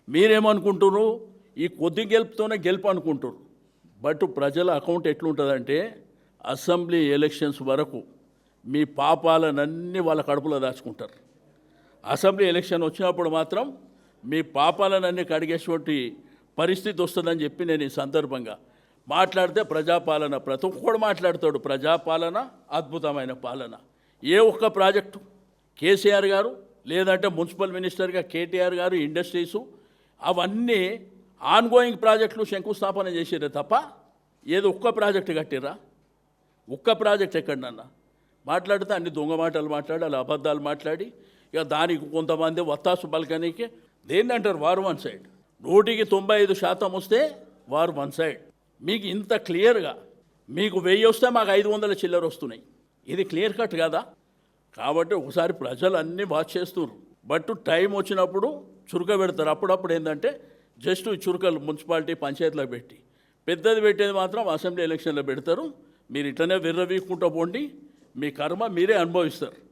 మీరేమనుకుంటున్నారు? ఈ కొద్ది గెలుపుతోనే గెలుపు అనుకుంటారు. బట్ ప్రజల అకౌంట్ ఎట్లుంటుందంటే అసెంబ్లీ ఎలక్షన్స్ వరకు మీ పాపాలనన్నీ వాళ్ళ కడుపులో దాచుకుంటారు. అసెంబ్లీ ఎలక్షన్ వచ్చినప్పుడు మాత్రం మీ పాపాలనన్నీ కడిగేటువంటి పరిస్థితి వస్తుందని చెప్పి నేను ఈ సందర్భంగా మాట్లాడితే, ప్రజాపాలన ప్రతి ఒక్కడు మాట్లాడతాడు. ప్రజాపాలన అద్భుతమైన పాలన. ఏ ఒక్క ప్రాజెక్టు కేసీఆర్ గారు, లేదంటే మున్సిపల్ మినిస్టర్గా కేటీఆర్ గారు, ఇండస్ట్రీసు అవన్నీ ఆన్గోయింగ్ ప్రాజెక్టులు శంకుస్థాపన చేసిరే తప్ప ఏదో ఒక్క ప్రాజెక్టు కట్టిరా? ఒక్క ప్రాజెక్ట్ ఎక్కడన్నా మాట్లాడితే అన్ని దొంగ మాటలు మాట్లాడి, అలా అబద్ధాలు మాట్లాడి, ఇక దానికి కొంతమంది వత్తాసు పలకనీకి దేన్ని అంటారు వారు వన్ సైడ్. 195% వస్తే వారు వన్ సైడ్. మీకు ఇంత క్లియర్గా మీకు 1000 వస్తే మాకు 500 చిల్లర వస్తున్నాయి. ఇది క్లియర్ కట్ కదా? కాబట్టి ఒకసారి ప్రజలు అన్నీ వాచ్ చేస్తున్నారు. బట్ టైం వచ్చినప్పుడు చురుక పెడతారు. అప్పుడప్పుడు ఏంటంటే జస్ట్ చురుకలు మున్సిపాలిటీ పంచాయతీలో పెట్టి, పెద్దది పెట్టేది మాత్రం అసెంబ్లీ ఎలక్షన్లో పెడతారు. మీరు ఇట్లనే విర్రవీక్కుంటూ పోండి, మీ కర్మ మీరే అనుభవిస్తారు.